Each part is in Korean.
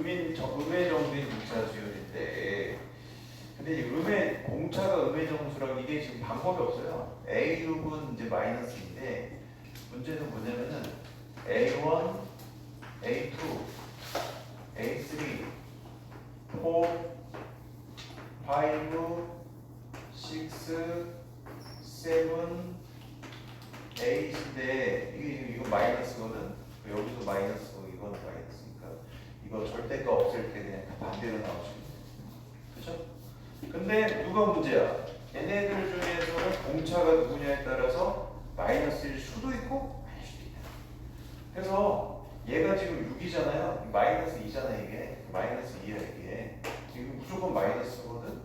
음의 정수인 공차 지열인데, 근데 이 공차가 음의 정수라고 이게 지금 방법이 없어요. A6은 이제 마이너스인데, 문제는 뭐냐면은 A1, A2, A3, 4, 5, 6, 7, 8인데 이거 마이너스거든. 여기도 마이너스고 이건 마이너스니까 이거 절대가 없을 때 그냥 반대로 나오시면 돼요. 그렇죠? 근데 누가 문제야? 얘네들 중에서는 공차가 누구냐에 따라서 마이너스일 수도 있고 아닐 수도 있다. 그래서 얘가 지금 6이잖아요. 마이너스 2잖아 이게. 마이너스 2야 이게. 지금 무조건 마이너스거든.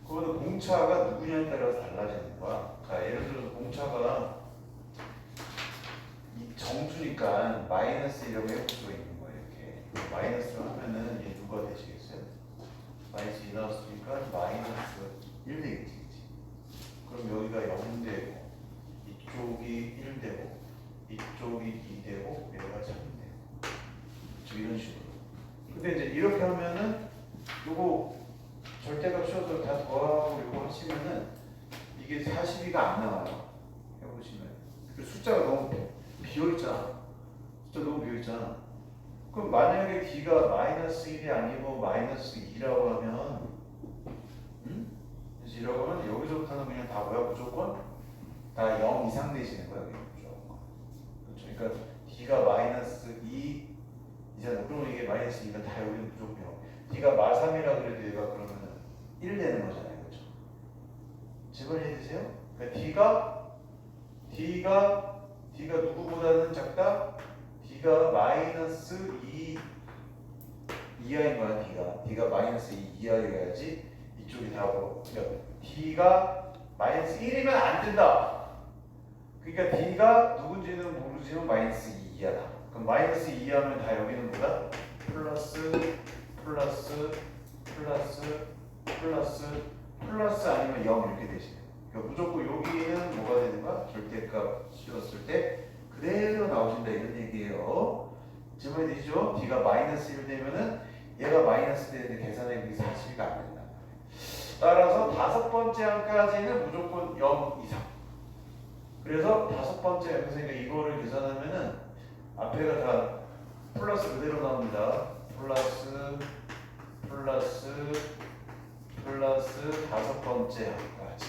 그거는 공차가 누구냐에 따라서 달라지는 거야. 자, 예를 들어서 공차가 이 정수니까 마이너스 1이라고 해볼 수가 있는 거예요. 이렇게 마이너스를 하면은 얘 누가 되시겠어요? 마이너스 2 나왔으니까 마이너스 1 되겠지. 그럼 여기가 0 되고 이쪽이 1 되고 이쪽이 2 되고 얘가 3 되고 이런 식으로. 근데 이제 이렇게 하면은 요거 절대값 씌워서 다 더하고 요거 하시면은 이게 42가 안 나와요. 해보시면 숫자가 너무 비어있잖아. 숫자 너무 비어있잖아. 그럼 만약에 D가 마이너스 1이 아니고 마이너스 2라고 하면 그래서 이라고 하면 여기서부터는 그냥 다 뭐야? 무조건 다 0 이상 되시는 거야. 무조건. 그렇죠. 그러니까 D가 마이너스 2 이잖아. 그러면 이게 마이너스 2가 다 여기는 무조건 0. D가 마3이라 그래도 얘가 그러면은 1 되는 거잖아요. 그렇죠. 지금 이해되세요? 그러니까 D가 누구보다는 작다? D가 마이너스 2 이하인 거야. D가 마이너스 2 이하여야지 이쪽이 다고. 그러니까 D가 마이너스 1이면 안 된다. 그러니까 D가 누군지는 모르지만 마이너스 2 이하다. 그럼 마이너스 2 이하면 다 여기는 뭐다? 플러스 아니면 0 이렇게 되시네. 그러니까 무조건 여기는 뭐가 되는 거야? 절대값 씌웠을 때 그대로 나오신다 이런 얘기예요. 질문이 되시죠? D가 마이너스 1 되면은 얘가 마이너스 되는데 계산해보기 40이가 안 된다. 따라서 다섯 번째 항까지는 무조건 0 이상. 그래서 다섯 번째 항에서 이거를 계산하면은 앞에가 다 플러스 그대로 나옵니다. 플러스 다섯 번째 항까지.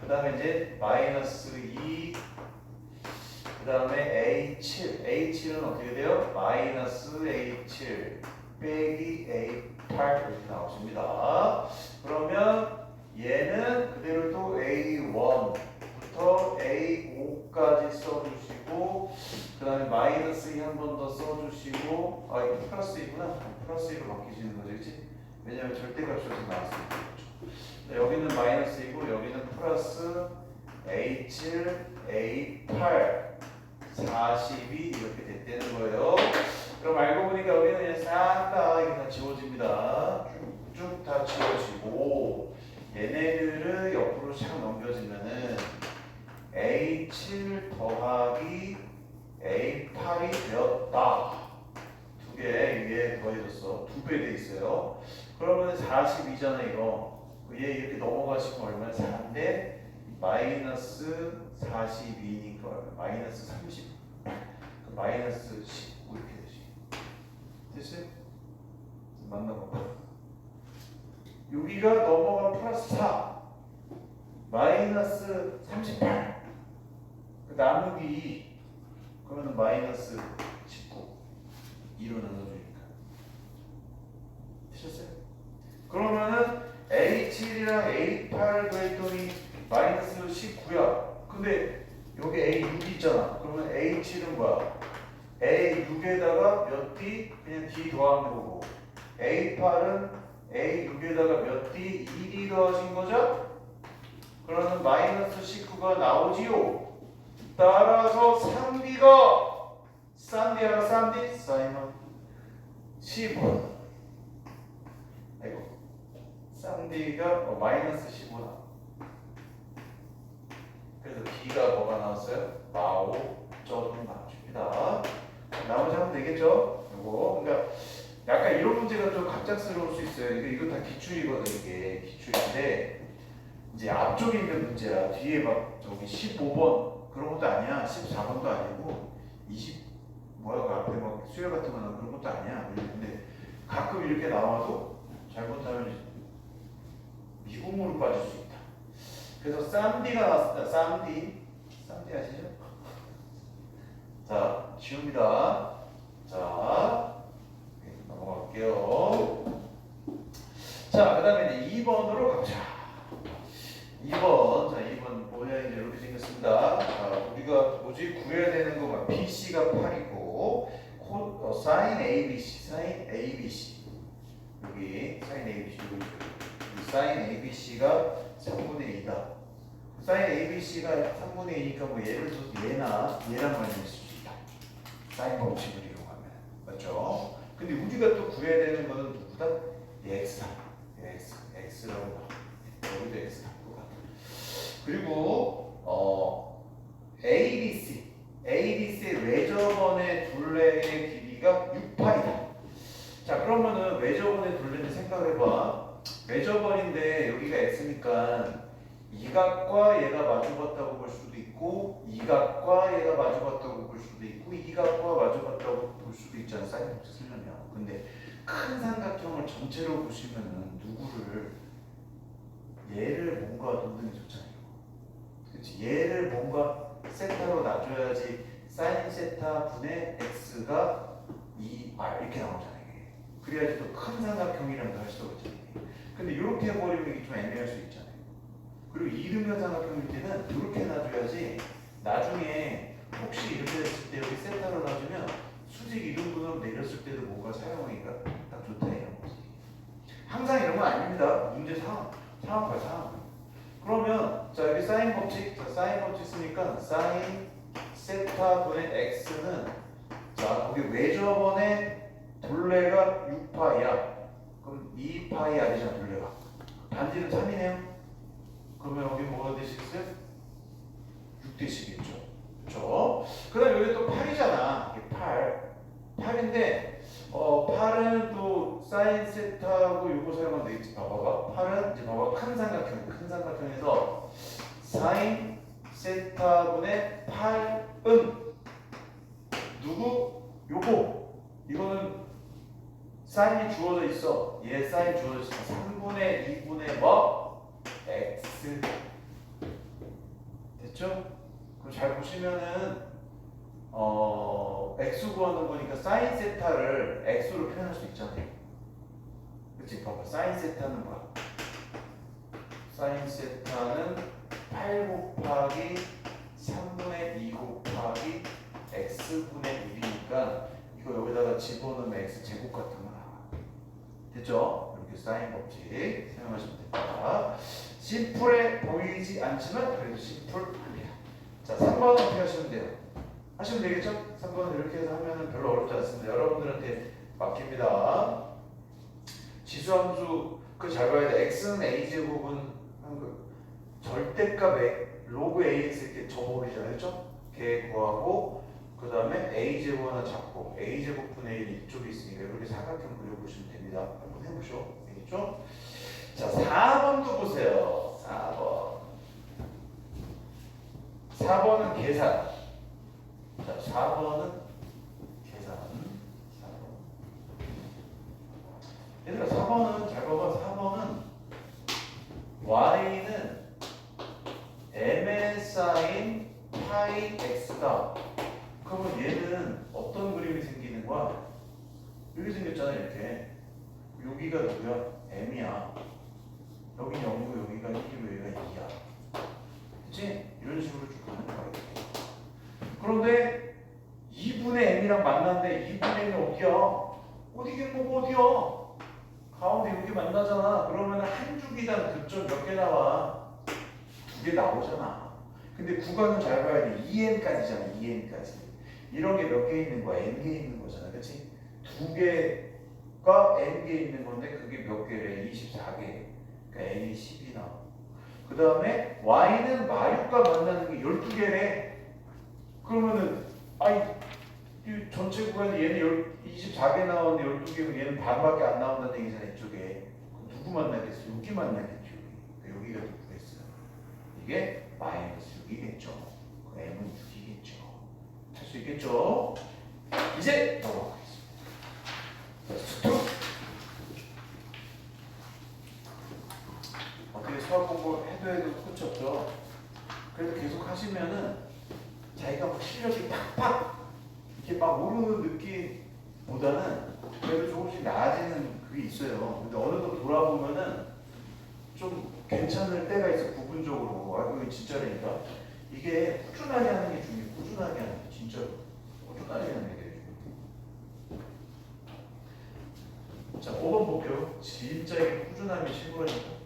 그 다음에 이제 마이너스 2, 그 다음에 A7은 어떻게 돼요? 마이너스 A7 빼기 A8 이렇게 나오십니다. 그러면 얘는 그대로 또 A1부터 A5까지 써주시고 그 다음에 마이너스 2 한 번 더 써주시고 이거 플러스 2구나. 플러스 2로 바뀌시는 거죠. 그치? 왜냐면 절대값이 나왔으니까. 여기는 마이너스 2고 여기는 플러스 A7, A8 42 이렇게 됐다는 거예요. 그럼 알고 보니까 여기는 그냥 싹 다 이게 다 지워집니다. 쭉쭉 다 지워지고 얘네들을 옆으로 샥 넘겨지면은 A7 더하기 A8이 되었다. 두 개 위에 더해졌어. 2배 돼 있어요. 그러면 42잖아 이거. 얘 이렇게 넘어가시면 얼마나 4인데 마이너스 42니까 마이너스 30 마이너스 19 이렇게 되지. 됐어요? 맞나봐. 여기가 넘어가면 플러스 4 마이너스 38 나누기 2 그러면 마이너스 19 2로 나눠주니까. 되셨어요? 그러면은 A7이랑 A8 더했더니 마이너스 19야. 근데 여기 A6 있잖아. 그러면 A7은 뭐야? A6에다가 몇 D? 그냥 D 더하면 되고 A8은 A6에다가 몇 D? 2D 더하신 거죠? 그러면 마이너스 19가 나오지요. 따라서 3D가 싼디 알아? 싼디? 사이먼 15. 아이고 쌍디가 마이너스 15나. 그래서 D가 뭐가 나왔어요? 마오 점이 나와줍니다. 나머지 하면 되겠죠? 이거 그러니까 약간 이런 문제가 좀 갑작스러울 수 있어요. 이거 다 기출이거든. 이게 기출인데 이제 앞쪽에 있는 문제야. 뒤에 막 저기 15번 그런 것도 아니야. 14번도 아니고 20 뭐야 그 앞에 막 수열 같은 거는 그런 것도 아니야. 근데 가끔 이렇게 나와도 잘못하면 미궁으로 빠질 수 있다. 그래서 쌈디가 나왔습니다. 쌈디 아시죠? 자, 쉬웁니다. 자, 넘어갈게요. 자, 그 다음에 이제 2번으로 가보자. 2번. 자, 2번 모양이 이렇게 생겼습니다. 자, 우리가 뭐지? 구해야 되는 거가 BC가 8이고, sin ABC, sin ABC. 여기, sin ABC. 여기, sin ABC가 3분의 2다. sin ABC가 3분의 2니까 뭐 예를 들어서 얘랑 관련이 있을 수 있다. sin 법칙을 이용하면. 맞죠? 근데 우리가 또 구해야 되는 거는 누구다? X다. X라고 봐. 여기도 X다. 그리고 ABC의 외접원의 둘레의 길이가 6파이다. 자, 그러면은 외접원의 둘레는 생각을 해봐. 외접원인데 여기가 X니까 이 각과 얘가 마주봤다고 볼 수도 있고 이 각과 얘가 마주봤다고 볼 수도 있고 이 각과 마주봤다고 볼 수도 있잖아. 사인 법칙 쓰려면. 근데 큰 삼각형을 전체로 보시면은 누구를 얘를 뭔가 놓는 게 좋잖아요. 그렇지? 얘를 뭔가 세타로 놔줘야지 사인 세타 분의 x가 2r 이렇게 나오잖아요. 이게. 그래야지 또 큰 삼각형이랑도 할 수가 있잖아요. 근데 이렇게 해버리면 이게 좀 애매할 수 있잖아요. 그리고 이등변 삼각형일 때는 이렇게 놔줘야지 나중에 혹시 이렇게 됐을 때 여기 세타로 놔주면 수직 이등분으로 내렸을 때도 뭔가 사용하기가 딱 좋다 이런 거지. 항상 이런 건 아닙니다. 문제 상황 봐 상황. 그러면 자 여기 사인 법칙, 자 사인 법칙 쓰니까 사인 세타 분의 x는 자 거기 외접원의 둘레가 6파이야. 그럼 2파이 아니잖아 둘레가. 반지름 3이네요. 그러면 여기 뭐가 되시겠어요? 6되시겠죠. 그렇죠? 그 다음에 여기 또 8이잖아. 이게 8인데 8은 또 사인 세타하고 요거 사용하면 되겠지. 봐봐. 8은 이제 봐봐. 큰 삼각형에서 사인 세타분의 8은 누구? 요거. 이거는 사인이 주어져 있어. 얘 사인 주어져 있어. 3분의 2분의 뭐? x. 됐죠? 그럼 잘 보시면은 x 구하는 거니까 사인 세타를 x로 표현할 수 있잖아요. 그치? 봐봐. 사인 세타는 뭐야? 사인 세타는 8 곱하기 3분의 2 곱하기 x분의 1이니까 이거 여기다가 집어넣으면 x 제곱 같은 거 나와. 됐죠? 이렇게 사인 법칙 사용하시면 됩니다. 심플해 보이지 않지만 그래도 심플합니다. 자, 3번 어떻게 하시면 돼요? 하시면 되겠죠? 3번은 이렇게 해서 하면 별로 어렵지 않습니다. 여러분들한테 맡깁니다. 지수함수 그 잘 봐야 돼. x는 a제곱은 절대값 로그 ax 이렇게 접어버리잖아요. 그렇죠? 걔 구하고 그 다음에 a제곱 하나 잡고 a제곱분의 1 이쪽에 있으니까 이렇게 사각형 그려보시면 됩니다. 한번 해보죠. 알겠죠? 자, 4번도 보세요. 4번은 계산. 자, 4번은 계산. 4번. 얘들아, 4번은 잘 봐봐. 4번은 y는 m의 사인 파이 x다. 그러면 얘는 어떤 그림이 생기는 거야? 여기 생겼잖아. 이렇게. 여기가 누구야? m이야. 여기 0이고 여기가 1이고 여기가 2야. 그치? 이런 식으로 쭉 가는 거야. 그런데 2분의 m이랑 만났는데 2분의 m이 어디야? 어디긴 뭐고 어디야? 가운데 여기 만나잖아. 그러면 한 주기당 교점 몇 개 나와? 2개 나오잖아. 근데 구간은 잘 봐야 돼. 2n까지잖아. 2n까지. 이런 게 몇 개 있는 거야? n개 있는 거잖아. 그치? 2개가 n개 있는 건데 그게 몇 개래? 24개. 그러니까 n이 10이 나와. 그 다음에 y는 마육과 만나는 게 12개래. 그러면은 아이 이 전체 구간에 얘는 24개 나오는데 12개면 얘는 반밖에 안 나온다는 얘기잖아 이쪽에. 그럼 누구 만나겠어? 여기 만나겠죠. 여기가 누구겠어요? 이게 마이너스 6이겠죠. 그 m은 6이겠죠. 할 수 있겠죠? 이제 넘어가겠습니다. 어떻게 수학 공부 해도 끝이 없죠. 그래도 계속 하시면은 자기가 막 실력이 팍팍 이렇게 막 오르는 느낌보다는 그래도 조금씩 나아지는 그게 있어요. 근데 어느덧 돌아보면은 좀 괜찮을 때가 있어. 부분적으로. 아, 그게 진짜라니까. 이게 꾸준하게 하는 게 중요해. 꾸준하게 하는 게 진짜로. 꾸준하게 하는 게 되게 중요해. 자, 5번 볼게요. 진짜 이게 꾸준함이 최고라니까.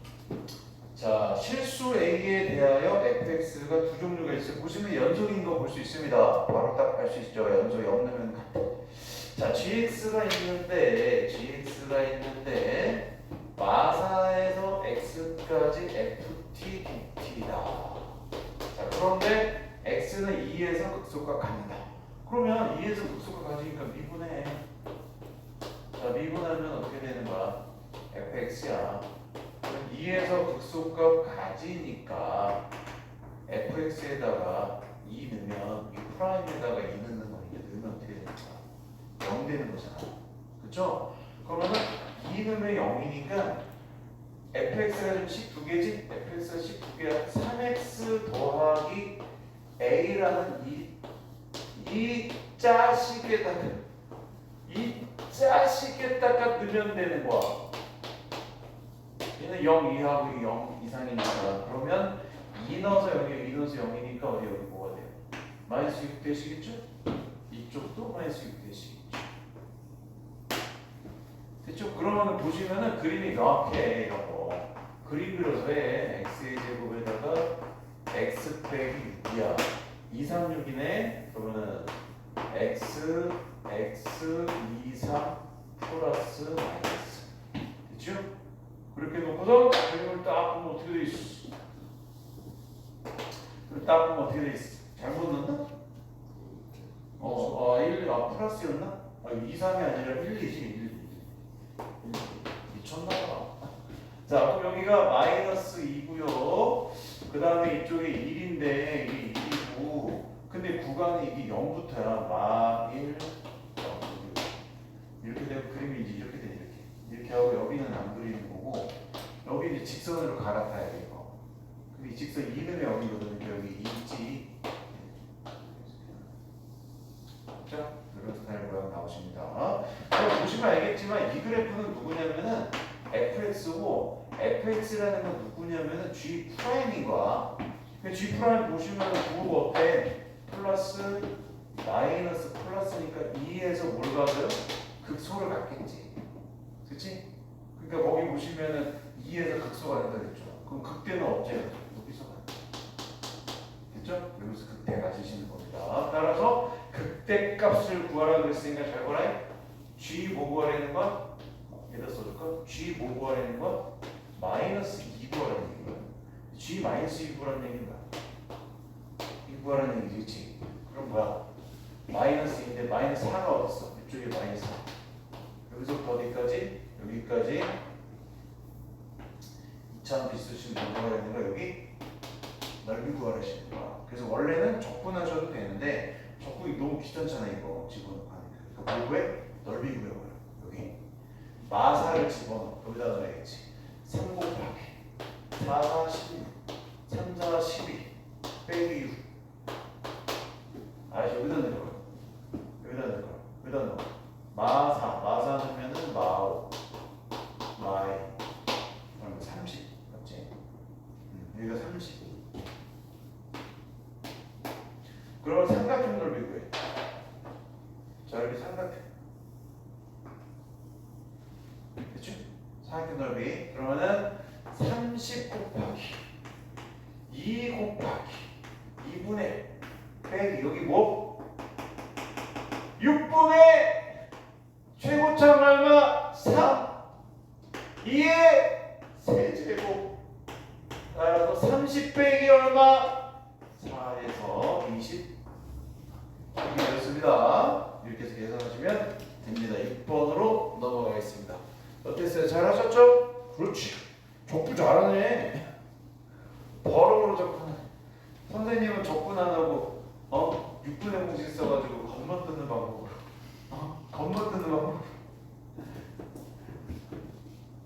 자, 실수 A에 대하여 fx가 두 종류가 있어요. 보시면 연속인 거 볼 수 있습니다. 바로 딱 알 수 있죠. 연속이 없는 같아. 자, gx가 있는데 마사에서 x까지 ft dt다. 자, 그런데 x는 2에서 극소가 갑니다. 그러면 2에서 극소가 가지니까 미분해. 자, 미분하면 어떻게 되는 거야? fx야. 2에서 극소값 가지니까 fx에다가 2 넣으면 이 프라임에다가 2 넣는 거니까 넣으면 어떻게 되는 거야? 0 되는 거잖아. 그쵸? 그러면은 2 넣으면 0이니까 fx가 지금 12개지? fx가 12개야. 3x 더하기 a라는 이 짜식에다가 넣으면 되는 거야. 얘는 0 이하고 0 이상이니까 그러면 2 넣어서 0이에요. 2 넣어서 0이니까 어디 뭐가 돼요? 마이너스 6 되시겠죠? 이쪽도 마이너스 6 되시겠죠? 됐죠? 그러면 보시면은 그림이 명확해. 이런 거 그림 그려서 해. x의 제곱에다가 x 빼기 6이야. 2, 3, 6이네. 그러면은 x 2, 3 플러스 마이너스. 됐죠? 그렇게 놓고서 그림을 딱 보면 어떻게 돼 있어? 딱 보면 어떻게 돼 있어? 잘못 넣었나? 1, 플러스였나? 2, 3이 아니라 1, 2지. 1. 미쳤나 봐. 자, 그럼 여기가 마이너스 2고요. 그 다음에 이쪽에 1인데 이게 1이고 근데 구간이 이게 0부터야. 마 1, 0. 이렇게 되면 그림이 이제 이렇게 돼. 이렇게 하고 여기는 안 그리는 거고 여기 이제 직선으로 갈아타야 돼 이거. 근데 이 직선 2는 0이거든요. 여기 2 있지. 자, 르르트타일 모양 나오십니다. 그럼 보시면 알겠지만 이 그래프는 누구냐면은 fx고 fx라는 건 누구냐면은 g 프라임인 거야. g 프라임 보시면 구호가 어때? 플러스 마이너스 플러스니까 2에서 뭘 가져요? 극소를 갖겠지. 그치? 그러니까 거기 보시면은 2에서 극소가 된다 그랬죠. 그럼 극대는 없죠. 여기서 가요. 됐죠? 여기서 극대 가지시는 겁니다. 따라서 극대 값을 구하라고 그랬으니까 잘 보라. G 뭐 구하라는 건? 여기다 써줄까? G 뭐 구하라는 건? 마이너스 2 구하라는 얘기야. G 마이너스 2 구하라는 얘기는 뭐야? 2 구하라는 얘기지, 그치? 그럼 뭐야? 마이너스 2인데 마이너스 4가 어딨어? 이쪽에 마이너스 4. 여기서부터 어디까지? 여기까지 2차원도 있으시면 뭐가 되는 거야? 여기 넓이 구하시는 거야. 그래서 원래는 적분하셔도 되는데 적분이 너무 귀찮잖아 이거 집어넣고 하니까. 그러니까 뭐 구해? 넓이 구해버려. 여기 마사를 집어넣어. 여기다 넣어야겠지. 3 곱하기 4, 4, 16 3, 4, 12 빼기 6 여기다 넣을 거야. 여기다 넣을 거야. 여기다 넣어. 마사 넣으면은 마오 마이 그럼 30 맞지? 여기가 30 그러면 삼각형 넓이 구해. 자 여기 삼각형 됐죠? 삼각형 넓이 그러면은 30 곱하기 2 곱하기 2분의 빼기 여기 뭐? 6분의 최고차는 얼마? 3 2의 세제곱 따라서 30 빼기 얼마? 4에서 20 이렇게 되었습니다. 이렇게 해서 계산하시면 됩니다. 6번으로 넘어가겠습니다. 어땠어요? 잘하셨죠? 그렇지. 적분 잘하네. 버럭으로 적분. 선생님은 적분 안 하고 6분의 공식 써가지고 겉만 뜯는 방법으로 겉만 뜯는 방법으로.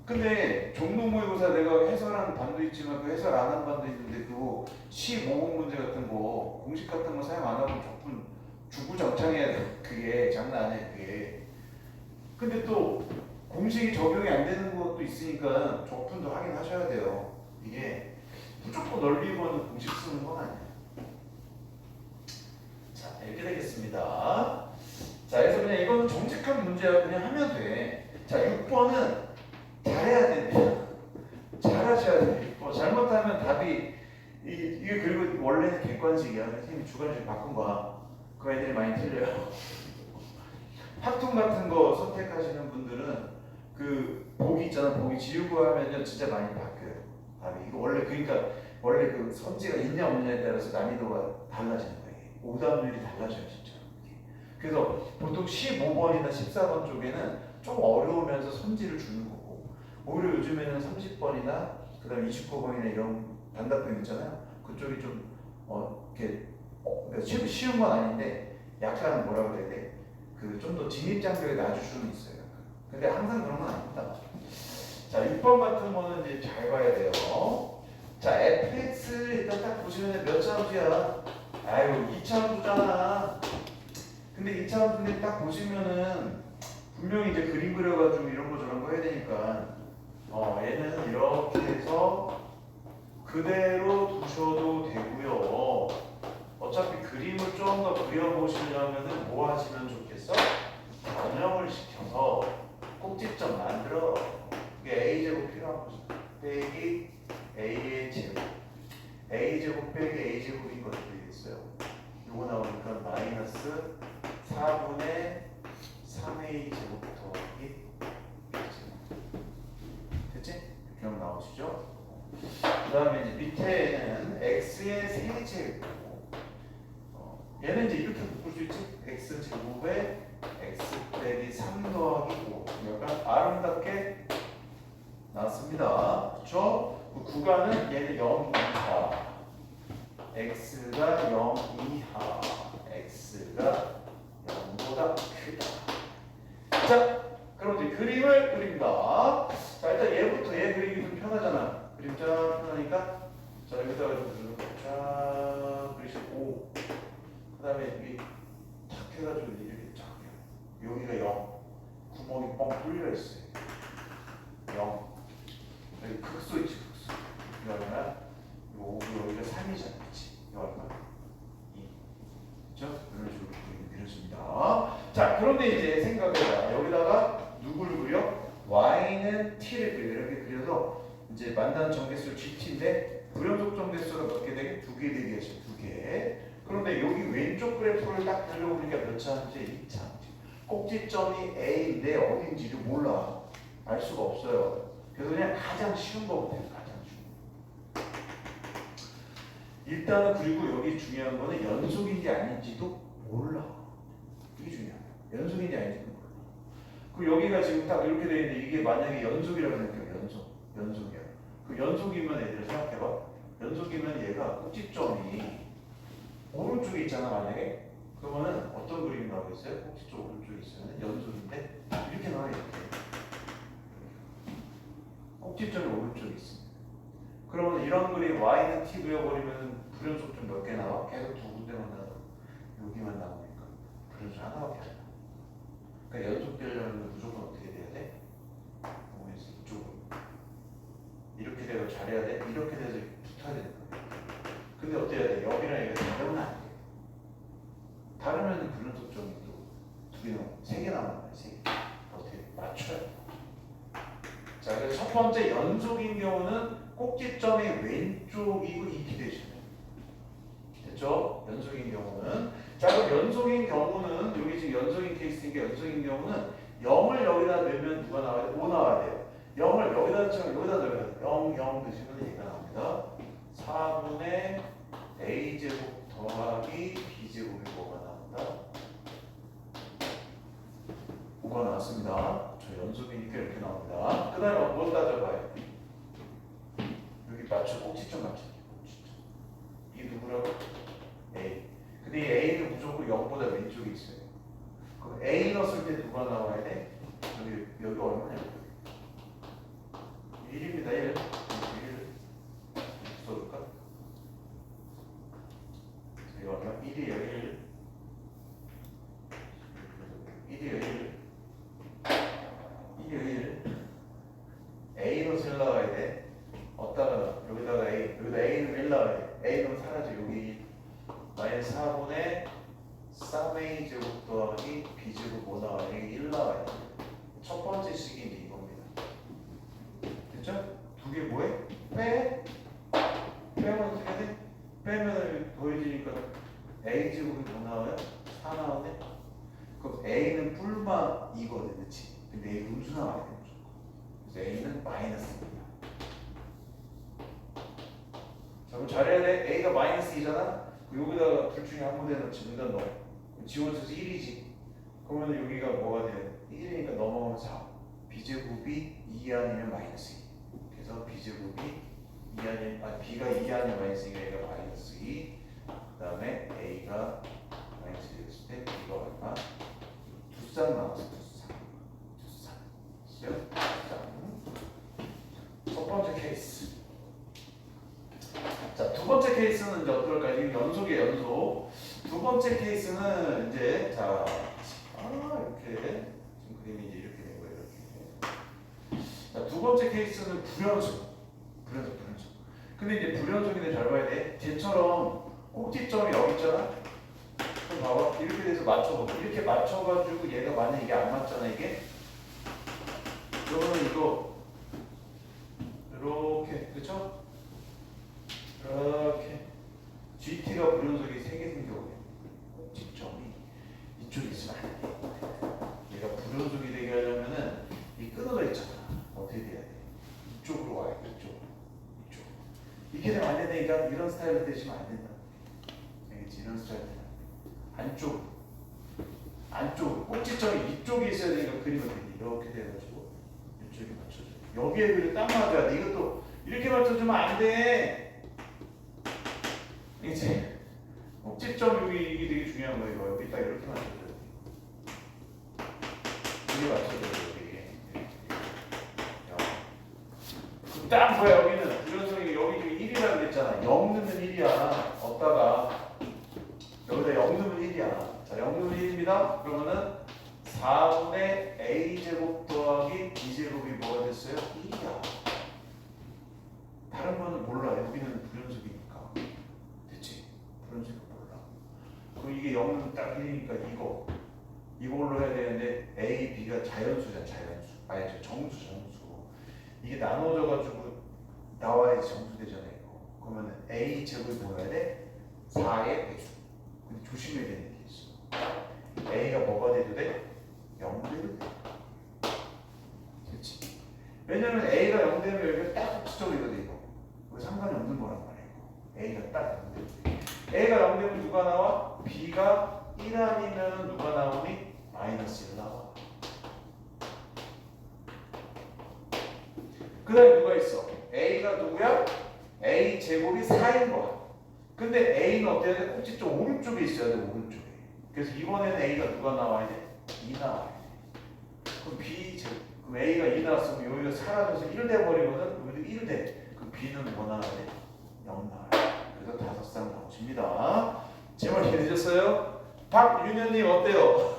근데 종목 모의고사 내가 해설하는 반도 있지만 그 해설 안 한 반도 있는데 그거 15번 문제 같은 거 공식 같은 거 사용 안 하고 적분 주구장창해야 돼. 그게 장난 아니야 그게. 근데 또 공식이 적용이 안 되는 것도 있으니까 적분도 확인하셔야 돼요. 이게 무조건 넓이고는 공식 쓰는 건 아니야. 자 이렇게 되겠습니다. 자 그래서 그냥 이거는 정직한 문제야. 그냥 하면 돼. 자 6번은 잘해야 됩니다. 잘하셔야 돼. 잘못하면 답이 이게 그리고 원래는 객관식이야. 선생님이 주관식 바꾼 거야. 그 애들이 많이 틀려요. 학통 같은 거 선택하시는 분들은 그 보기 있잖아. 보기 지우고 하면요 진짜 많이 바뀌어요. 답이 이거 원래 그러니까 원래 그 선지가 있냐 없냐에 따라서 난이도가 달라지는 거예요. 오답률이 달라져요 진짜. 그래서 보통 15번이나 14번 쪽에는 좀 어려우면서 선지를 주는 거고. 오히려 요즘에는 30번이나 그다음에 29번이나 이런 단답형 있잖아요. 그쪽이 좀 이렇게 그러니까 쉬운 건 아닌데 약간 뭐라 그래야 돼? 그 좀 더 진입 장벽이 낮을 수는 있어요. 근데 항상 그런 건 아닙니다. 자, 6번 같은 거는 이제 잘 봐야 돼요. 자, fx 일단 딱 보시면 몇 차함수야? 아유, 2차함수잖아. 근데 2차함수인데 딱 보시면은 분명히 이제 그림 그려가지고 이런 거 저런 거 해야 되니까 얘는 이렇게 해서 그대로 두셔도 되고요. 어차피 그림을 좀 더 그려보시려면은 뭐 하시면 좋겠어? 변형을 시켜서 꼭지점 만들어. 이게 a제곱 필요한 거죠. 빼기 a의 제곱. a제곱 빼기 a제곱인 거 어떻게 되겠어요? 요거 나오니까 마이너스 4분의 3a 제곱 더하기 됐지? 기억 나오시죠? 그 다음에 이제 밑에는 x의 세제곱. 얘는 이제 이렇게 묶을 수 있지? x 제곱에 x 빼기 3 더하기 5. 약간 아름답게 나왔습니다. 그렇죠? 그 구간은 얘는 0 이하. x가 0 이하. x가 0보다 크다. 자, 그럼 이제 그림을 그립니다. 자, 일단 얘부터 얘 그리기 좀 편하잖아. 그림 짠 편하니까 자, 여기다가 좀 쫙 그리시고 그 다음에 여기 탁 해가지고 이렇게 쫙 여기가 0 구멍이 뻥 뚫려 있어요. 0 여기 극소 있지 극소. 그러면 여기가 3이잖아. 그치? 이거 얼마? 2. 그렇죠? 이런 식으로 그려줍니다. 자, 그런데 이제 생각해봐. 여기다가 누구를 그려? y는 t를 그려. 이렇게 그려서 이제 만난 정계수 gt인데 불연속 정계수가 몇 개 되게? 2개 되게 하죠. 2개. 그런데 여기 왼쪽 그래프를 딱 그려보니까 몇 차인지? 2차. 꼭지점이 A인데 어딘지를 몰라. 알 수가 없어요. 그래서 그냥 가장 쉬운 거부터 해요. 가장 쉬운 거. 일단은 그리고 여기 중요한 거는 연속인지 아닌지도 몰라. 이게 중요해요. 연속인지 아닌지도 몰라. 그리고 여기가 지금 딱 이렇게 되어 있는데 이게 만약에 연속이라고 생각해요. 연속이야. 그 연속이면 애들 생각해봐. 연속이면 얘가 꼭지점이 오른쪽에 있잖아 만약에. 그러면은 어떤 그림이 나오겠어요? 꼭지점 오른쪽에 있으면 연속인데 이렇게 나와요. 이렇게. 꼭지점이 오른쪽에 있습니다. 그러면 이런 그림 y는 t 그려버리면 불연속점 몇 개 나와? 계속 두 군데만 나와. 여기만 나오니까 불연속 하나밖에 안 나와. 그러니까 연속되려면 무조건 어떻게 돼야 돼? 이쪽으로 이렇게 되고 잘해야 돼? 이렇게 돼서 붙어야 되는 거야. 근데 어떻게 해야 돼? 여기랑 얘가 다르면 안 돼. 다르면 불연속점이 또 2개 나와, 3개 나오는 거야. 3개. 어떻게 맞춰야 돼? 자, 그래서 첫 번째 연속인 경우는 꼭지점이 왼쪽이고 이렇게 되시면 됐죠? 연속인 경우는. 자, 그럼 연속인 경우는 여기 지금 연속인 케이스니까 연속인 경우는 0을 여기다 넣으면 누가 나와야 돼? 5 나와야 돼요. 0을 여기다 넣으면 여기다 넣어야 돼. 0, 0 넣으시면 얘가 나옵니다. 4분의 a제곱 더하기 b제곱이 뭐가 나온다? 보니까 이렇게 나옵니다. 그 다음에 뭘 따져봐요? 여기 맞춰, 꼭지점 맞춰. 꼭지점. 이게 누구라고? A. 근데 이 A는 무조건 0보다 왼쪽에 있어요. 그럼 A 넣었을 때 누가 나와야 돼? 여기 얼마냐? 1입니다. 1. 1. 써줄까? 여기 얼마? 1이에요. 1. 1이에요. 1. 1이에요. 1. A로 셀 나와야 돼. 어디다가 여기다가 A. 여기다 A는 1 나와야 돼. A는 사라져. 여기 마이너스 4분의 3A 제곱 더하기 B 제곱 뭐 나와야 돼? 1 나와야 돼. 첫 번째 식이 이겁니다. 됐죠? 두 개 뭐해? 빼. 빼면 어떻게 돼? 빼면 더해지니까 A 제곱이 뭐 나와요? 4 나오네. 그럼 A는 뿔마 2거든, 그렇지? 근데 A 음수 나와야 돼. 그래서 A는 마이너스입니다. 자, 그럼 잘해야 돼. A가 마이너스 2잖아. 여기다가 둘 중에 한 군데 넣지. 여기다 넣어. 지워져서 1이지. 그러면 여기가 뭐가 돼요? 1이니까 넘어가면 4. B제곱이 2 아니면 마이너스 2. 그래서 B제곱이 2 아니면, B가 2 아니면 마이너스 2가 A가 마이너스 2. 그 다음에 A가 마이너스 2 됐을 때 B가 얼마? 두쌍 나왔어. 두쌍. 첫 번째 케이스. 자, 두 번째 케이스는 이제 어떨까요? 이게 연속이에요, 연속. 두 번째 케이스는 이제 이렇게 지금 그림이 이제 이렇게 된 거예요, 이렇게. 자, 두 번째 케이스는 불연속. 근데 이제 불연속인데 잘 봐야 돼. 쟤처럼 꼭지점이 여기 있잖아. 그럼 봐봐, 이렇게 돼서 맞춰봐. 이렇게 맞춰가지고 얘가 만약 이게 안 맞잖아, 이게. 그러면 이거 이렇게, 그렇죠? 이렇게 GT가 불연속이 3개 생겨요. 꼭지점이 이쪽에 있으면 안 돼. 얘가 불연속이 되게 하려면은 이 끊어져 있잖아. 어떻게 돼야 돼? 이쪽으로 와야 돼. 이쪽. 이렇게 되면 안 되니까 이런 스타일로 되시면 안 된다. 알겠지? 이런 스타일로 안쪽 꼭지점이 이쪽에 있어야 되니까 그림을 이렇게 돼가지고 이쪽에 맞춰줘. 여기에 그래 딱 맞아야 돼. 이것도 이렇게 맞춰주면 안 돼. 이제 꼭지점 이게 되게 중요한 거예요. 이거 여기 딱 이렇게 맞춰줘야 돼. 이게 맞춰줘야 돼. 이게. 딱 봐요. 여기는 불연속이 여기 1이라고 그랬잖아. 0 넣으면 1이야. 없다가 여기다 0 넣으면 1이야. 자, 0 넣으면 1입니다. 그러면은 4분의 A제곱 더하기 B제곱이 뭐가 됐어요? 1이야. 다른 거는 몰라. 여기는 불연속이니까. 됐지? 불연속이 몰라. 그럼 이게 0은 딱 1이니까 이걸로 해야 되는데 A, B가 자연수잖아. 자연수. 아니, 정수. 이게 나눠져가지고 나와야지 정수되잖아. 이거. 그러면 A 제곱이 뭐야 돼? 4의 배수. 근데 조심해야 되는 게 있어. A가 뭐가 돼도 돼? 0 돼도 돼. 그렇지? 왜냐면 A가 0 되면 여기가 딱 꼭지점이거든. 이거. 상관이 없는 거란 말이야. A가 딱 0 되면 돼. A가 0 되면 누가 나와? B가 1 아니면 누가 나오니? 마이너스 1 나와. 그 다음에 누가 있어? A가 누구야? A 제곱이 4인 거야. 근데 A는 어때야 돼? 꼭지점 오른쪽에 있어야 돼, 오른쪽에. 그래서 이번에는 A가 누가 나와야 돼? 2 나와야 돼. 그럼 B 제곱. 그럼 A가 2 나왔으면 여기가 사라져서 1 돼버리거든? 여기도 1 돼. 그럼 B는 뭐 나와야 돼? 0 나와야 돼. 그래서 5쌍 나오십니다. 제 말 이해되셨어요? 박윤현님 어때요?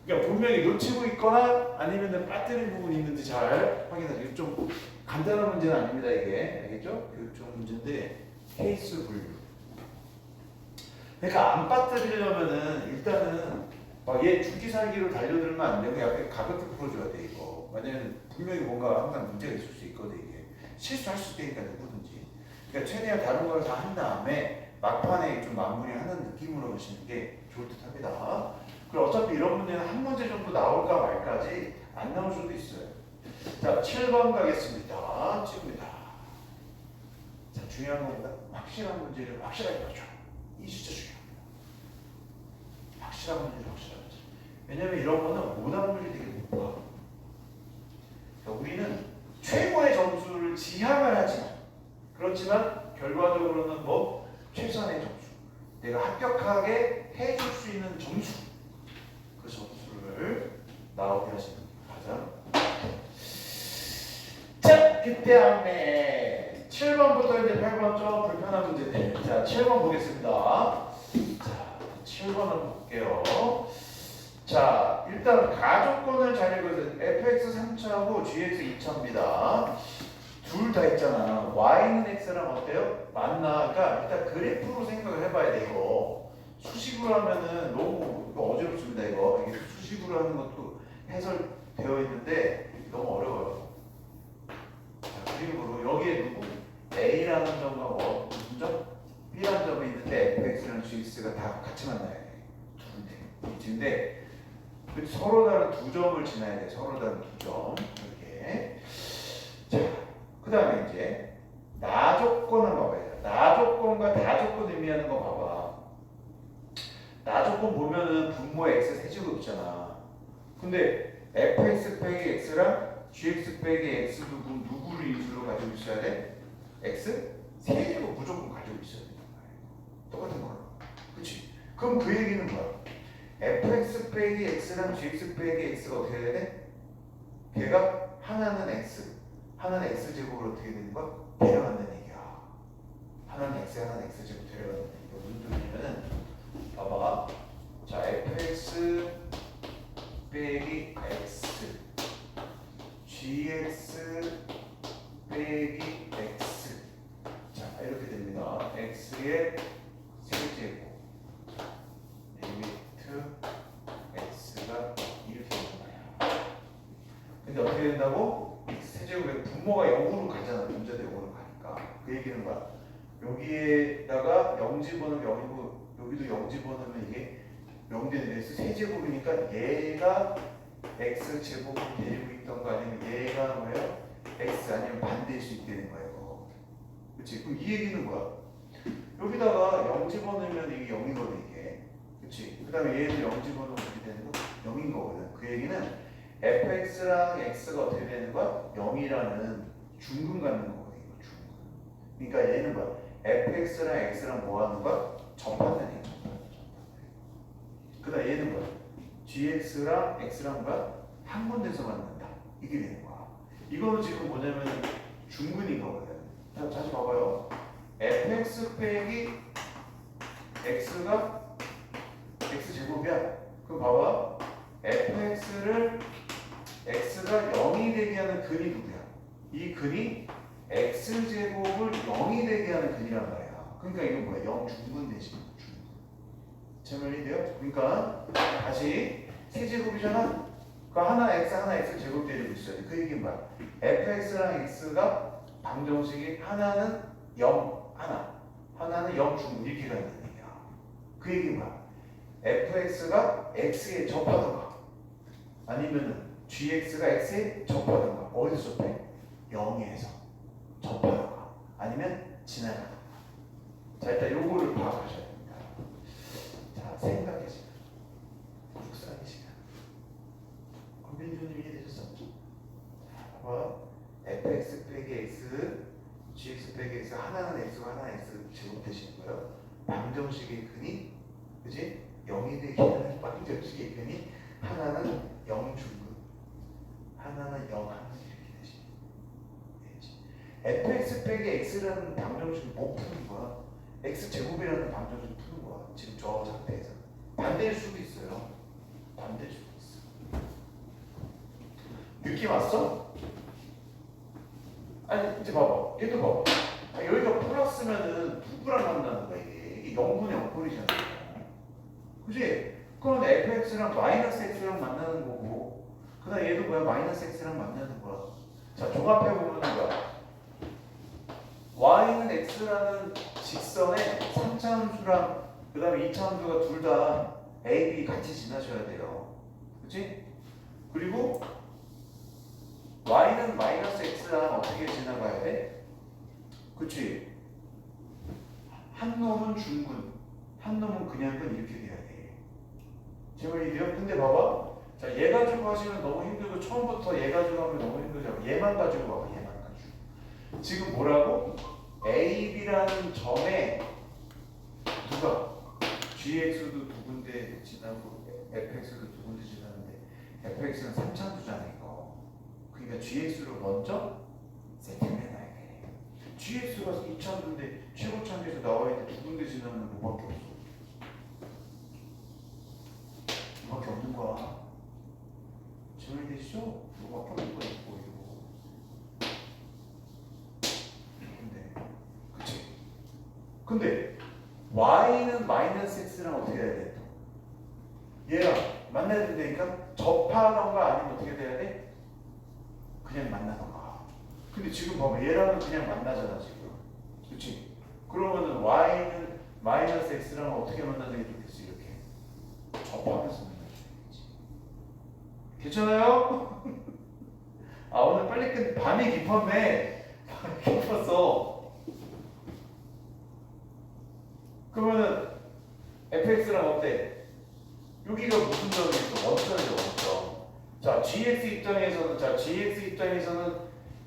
그러니까 분명히 놓치고 있거나 아니면 빠뜨린 부분이 있는지 잘 확인하세요. 좀 간단한 문제는 아닙니다. 이게 알겠죠? 교육적 문제인데 케이스 분류. 그러니까 안 빠뜨리려면은 일단은 막 얘 죽기살기로 달려들면 안 되고 약간 가볍게 풀어줘야 돼 이거. 왜냐면 분명히 뭔가 항상 문제가 있을 수 있거든 이게. 실수할 수 있으니까 누구든지. 그러니까 최대한 다른 걸 다 한 다음에 막판에 좀 마무리하는 느낌으로 하시는 게 좋을 듯합니다. 그리고 어차피 이런 문제는 한 문제 정도 나올까 말까지 안 나올 수도 있어요. 자, 7번 가겠습니다. 찍습니다. 자, 중요한 겁니다. 확실한 문제를 확실하게 맞춰. 이 진짜 중요합니다. 확실한 문제를 확실하게 맞춰. 왜냐면 이런 거는 오답률이 되게 높아. 지향을 하지. 그렇지만 결과적으로는 뭐 최선의 점수. 내가 합격하게 해줄 수 있는 점수. 그 점수를 나오게 하시는 가장. 자, 그 다음에 7번부터 이제 8번 좀 불편한 문제들. 자, 7번 보겠습니다. 자, 7번을 볼게요. 자, 일단 가족권을 잘 읽어주세요. fx 3차하고 gx 2차입니다. 둘 다 있잖아. y는 x랑 어때요? 맞나? 그러니까 일단 그래프로 생각을 해봐야 돼, 이거. 수식으로 하면은 너무 이거 어지럽습니다, 이거. 이게 수식으로 하는 것도 해설되어 있는데 너무 어려워요. 자, 그림으로 여기에 누구? a라는 점과 뭐 무슨 점? b라는 점이 있는데 fx랑 gx가 다 같이 만나야 돼. 둘인데 서로 다른 두 점을 지나야 돼. 서로 다른 두 점. 이렇게. 자, 그 다음에 이제 나조건을 봐봐요. 나조건과 다조건 의미하는 거 봐봐. 나조건 보면은 분모의 x 세제곱 있잖아. 근데 fx 빼기 x랑 gx 빼기 x 누구를 인수로 가지고 있어야 돼? x 세제곱 무조건 가지고 있어야 된단 말이야. 똑같은 거야. 그치? 그럼 그 얘기는 뭐야? fx 빼기 x랑 gx 빼기 x가 어떻게 해야 돼? 걔가 하나는 x, 하나는 x제곱으로 어떻게 되는 거야? 데려간다는 얘기야. 하나는 x, 하나는 x제곱 데려간다는 얘기야. 무슨 소리냐면은 봐봐. 자, fx 빼기 x, gx 빼기 x. 자, 이렇게 됩니다. x의 세제곱 x가 이렇게 되는 거야. 근데 어떻게 된다고? 세제곱의 분모가 0으로 가잖아. 문제도 0으로 가니까. 그 얘기는 뭐야? 여기에다가 0 집어넣으면 0이고 여기도 0 집어넣으면 이게 0 되는 x 세제곱이니까 얘가 x제곱을 데리고 있던 거 아니면 얘가 뭐예요? x 아니면 반대일 수 있다는 거예요. 그치? 그럼 이 얘기는 뭐야? 여기다가 0 집어넣으면 이게 0이거든 이게. 그치? 그 다음에 얘도 0 집어넣으면 어떻게 되는 거? 0인 거거든. 그 얘기는 fx랑 x가 어떻게 되는 거야? 0이라는 중근 갖는 거거든. 이거 중근. 그러니까 얘는 뭐야? fx랑 x랑 뭐 하는 거야? 접한다는 얘기. 그 다음 얘는 뭐야? gx랑 x랑 뭐야? 한 군데서 만난다. 이게 되는 거야. 이거는 지금 뭐냐면 중근인 거거든. 자, 다시 봐봐요. fx 빼기 x가 x제곱이야. 그럼 봐봐. fx를 x가 0이 되게 하는 근이 누구야? 이 근이 x제곱을 0이 되게 하는 근이란 말이야. 그러니까 이건 뭐야? 0 중근 대신 중근. 제말이 돼요? 그러니까 다시 세제곱이잖아? 그 하나 x 하나 x 제곱 데리고 있어야 돼. 그 얘기는 뭐야? fx랑 x가 방정식이 하나는 0 하나는 0 중근 이렇게 가는 얘기야. 그 얘기는 뭐야? fx가 x에 접하던가 아니면은 gx가 x에 접하던가. 어디서 접해? 0에서 접하던가 아니면 지나가던가. 자, 일단 요거를 파악하셔야 됩니다. 자, 생각의 시간, 묵상의 시간. 권빈주님 이해되셨어? 자, 봐봐. fx 빼기 x, gx 빼기 x 하나는 x고 하나는 x 제곱 되시는 거예요. 방정식의 근이 그지? 0이 되게 하는 방정식의 근이 하나는 0 중근, 하나는 0 하나는 이렇게 되지. fx 빼기 x라는 방정식을 못 푸는 거야. x 제곱이라는 방정식을 푸는 거야. 지금 저 상태에서 반대일 수도 있어요. 반대일 수도 있어. 느낌 왔어? 아니 이제 봐봐. 얘도 봐봐. 여기가 플러스면은 누구랑 만나는 거야 이게? 이게 0분의 0꼴이잖아. 그지? 그건 fx랑 마이너스 x랑 만나는 거고 그 다음 얘도 뭐야? 마이너스 x랑 만나는 거야. 자, 종합해보면 뭐야? y는 x라는 직선에 3차 함수랑 그 다음에 2차 함수가 둘 다 a, b 같이 지나셔야 돼요. 그치? 그리고 y는 마이너스 x랑 어떻게 지나가야 돼? 그치? 한 놈은 중근, 한 놈은 그냥 건 이렇게 돼야 돼. 제 말이 돼요? 근데 봐봐. 자, 얘 가지고 하시면 너무 힘들고 처음부터 얘 가지고 하면 너무 힘들잖아. 얘만 가지고 와봐. 얘만 가지고. 지금 뭐라고? A, B라는 점에 누가? GX도 두 군데 지나고 FX도 두 군데 지나는데 FX는 3차수잖아 이거. 그러니까 GX로 먼저 세팅을 해놔야 돼. GX가 2차수인데 최고차수에서 나와야 돼. 두 군데 지나면 뭐밖에 없어. 이거밖에 없는 거야. 정리되시죠? 이거밖에 없는 거야 이거. 근데 y는 마이너스 x랑 어떻게 해야 돼? 얘랑 만나야 된다니까 접하던가 아니면 어떻게 돼야 돼? 그냥 만나던가. 근데 지금 봐봐 얘랑은 그냥 만나잖아 지금. 그렇지? 그러면은 y는 마이너스 x랑 어떻게 만나는 게 좋겠지? 이렇게 접하면서 만나야 되겠지. 괜찮아요? 아 오늘 빨리 끝. 밤이 깊었네. 밤이 깊었어. 그러면은 fx랑 어때? 여기가 무슨 점이 있어? 원점이죠, 원점. 자, gx 입장에서는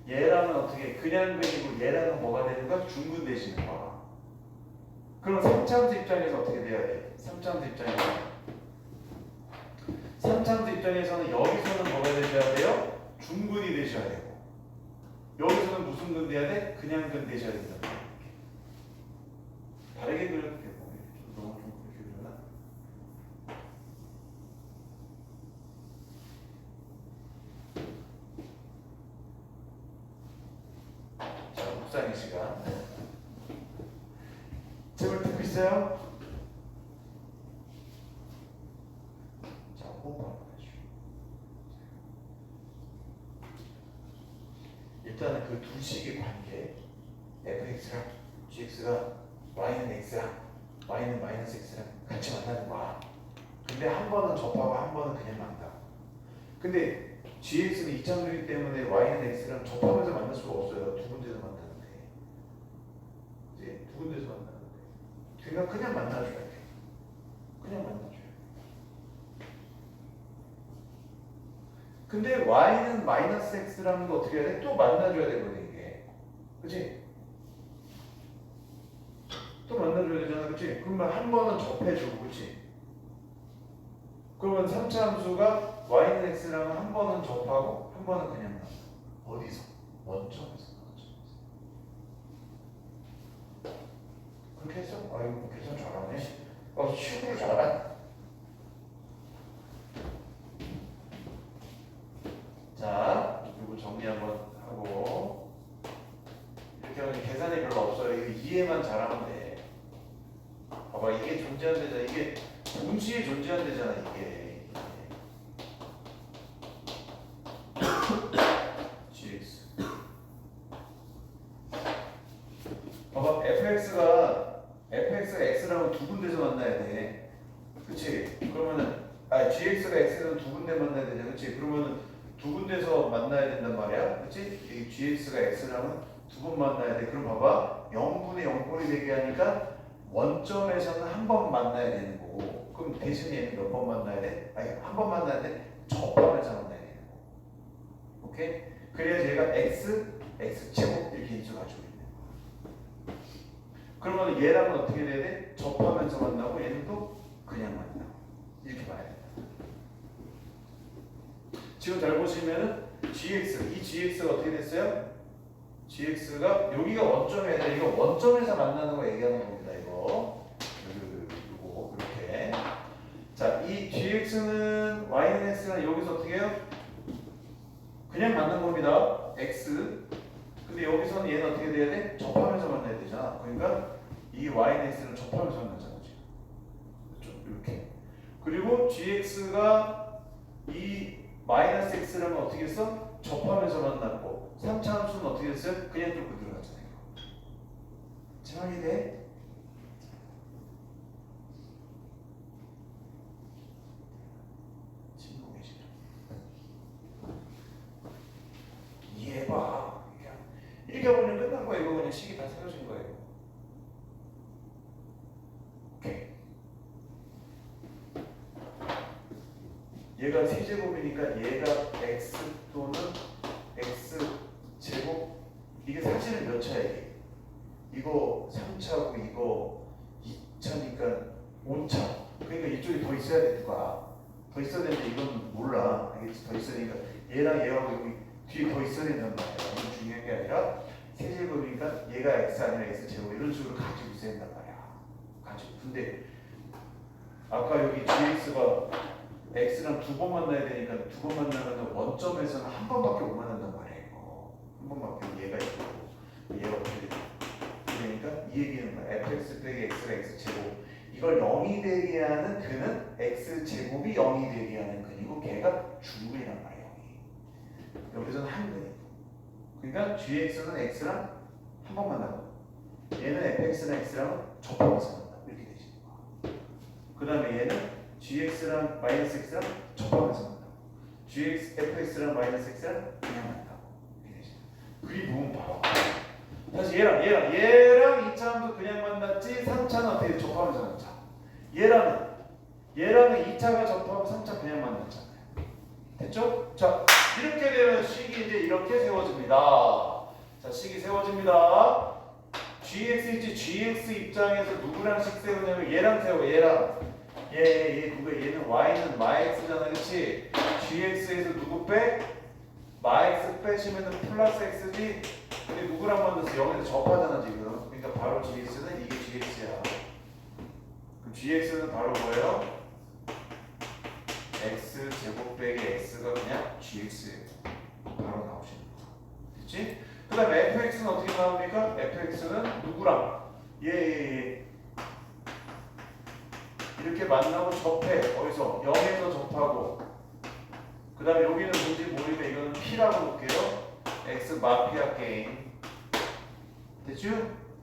얘랑은 어떻게 그냥 그리고 얘랑은 뭐가 되는가? 중분 되시는 거야. 그럼 3차함수 입장에서 어떻게 돼야 돼? 3차함수 입장에서는 여기서는 뭐가 되셔야 돼요? 중분이 되셔야 되고 여기서는 무슨 근 돼야 돼? 그냥 근 되셔야 된다. 다르게 그려도 되고 너무 좀 그렇게 그려나? 자, 묵상의 시간. 제발 듣고 있어요? 자, 호흡 한번 해주시고. 일단은 그 두 식의 관계, fx랑 gx가 y는 x랑 y는 마이너스 x랑 같이 만나는 거야. 근데 한 번은 접하고 한 번은 그냥 만나. 근데 gx는 이차원이기 때문에 y는 x랑 접하면서 만날 수가 없어요. 두 군데서 만나는데. 이제 두 군데서 만나는데. 그러니까 그냥 만나줘야 돼. 그냥 만나줘야 돼. 근데 y는 마이너스 x라는 거 어떻게 해야 돼? 또 만나줘야 되거든 이게. 그치? 또 만나줘야 되잖아, 그치? 그러면 한 번은 접해주고, 그치? 그러면 3차 함수가 y는 x랑 한 번은 접하고 한 번은 그냥 만나. 어디서? 원점에서. 그렇게 했어? 아이고, 계산 잘하네. 시험을 잘하네. 자, 이거 정리 한번 하고. 이렇게 하면 계산이 별로 없어요. 이거 이해만 잘하면 돼. 봐봐, 이게 존재한대잖아. 이게 동시에 존재한대잖아. 이게 gx. 봐봐, fx가 x랑 두 군데서 만나야 돼. 그치? 그러면은 gx가 x랑 두 군데 만나야 되잖아. 그치? 그러면은 두 군데서 만나야 된단 말이야. 그치? 이 gx가 x랑은 두 번 만나야 돼. 그럼 봐봐, 0분의 0꼴이 되게 하니까 원점에서는 한 번 만나야 되는 거고, 그럼 대신 얘는 몇 번 만나야 돼? 아니, 한 번 만나야 돼? 접하면서 만나야 되는 거. 오케이? 그래야 얘가 x제곱 이렇게 인수 가지고 있는 거야. 그러면 얘랑은 어떻게 돼야 돼? 접하면서 만나고 얘는 또 그냥 만나고. 이렇게 봐야 된다. 지금 잘 보시면은 이 gx가 어떻게 됐어요? gx가 여기가 원점이야. 이거 원점에서 만나는 거 얘기하는 겁니다. 이거 이렇게. 자, 이 gx는 y는 x랑 여기서 어떻게 해요? 그냥 만난 겁니다. x. 근데 여기서는 얘는 어떻게 돼야 돼? 접하면서 만나야 되잖아. 그러니까 이 y는 x는 접하면서 만나잖아. 지금 이렇게. 그리고 gx가 이 마이너스 x라면 어떻게 했어? 접하면서 만났고 3차 함수는 어떻게 됐어요? 그냥 뚫고 들어갔잖아요. 정확히 돼? 친구 계시죠? 이해해봐. 이렇게 하면 끝난 거야. 이거 그냥 식이 다 세워진 거예요. 오케이. 얘가 세제곱이니까 얘가 x 또는 x 제곱. 이게 사실은 얘는 몇 차야 이게? 이거 3차고 이거 2차니까 5차. 그러니까 이쪽이 더 있어야 되는 거야. 더 있어야 되는데 이건 몰라. 알겠지? 더 있어야 되니까 얘랑 얘하고 여기 뒤에 더 있어야 된단 말이야. 이건 중요한 게 아니라 세제곱이니까 얘가 x 아니라 x 제곱 이런 식으로 가지고 있어야 된단 말이야. 가지고. 근데 아까 여기 gx가 x랑 두 번 만나야 되니까 두 번 만나면 원점에서는 한 번밖에 못 만난단 말이야. 이거. 한 번밖에 얘가 있고 얘가 어떻게 돼? 그러니까 이 얘기는 뭐야? fx 빼기 x가 x 제곱 이걸 0이 되게 하는 그는 x 제곱이 0이 되게 하는 근이고 걔가 중근이란 말이야. 0이. 여기서는 한 근이고 그러니까 gx는 x랑 한 번 만나고 얘는 fx랑 x랑 접하면서 만나 이렇게 되지. 그 다음에 얘는 gx랑 마이너스 x랑 접하면서 만나고 fx랑 마이너스 x랑 그냥 만나고 이렇게 되지. 그리 보면 봐봐. 다시 얘랑 2차 함수 그냥 만났지 3차는 어떻게 접하면서 만났자. 얘랑은 2차가 접하고 3차 그냥 만났잖아요. 됐죠? 자 이렇게 되면 식이 이제 이렇게 세워집니다. 자 식이 세워집니다. gx일지 gx 입장에서 누구랑 식 세우냐면 얘랑 세워. 얘랑 얘는 y는 마x잖아, 그렇지? gx에서 누구 빼? 마x 빼시면은 플러스 x지. 근데 누구랑 만났어? 여기서 접하잖아 지금. 그러니까 바로 gx는 이게 gx야. 그럼 gx는 바로 뭐예요? x 제곱 빼기 x가 그냥 gx예요. 바로 나오시는 거. 됐지? 그 다음에 fx는 어떻게 나옵니까? fx는 누구랑? 얘 이렇게 만나고 접해. 어디서? 0에서 접하고. 그 다음에 여기는 뭔지 모르면 이거는 p라고 볼게요. x 마피아 게임. 됐죠?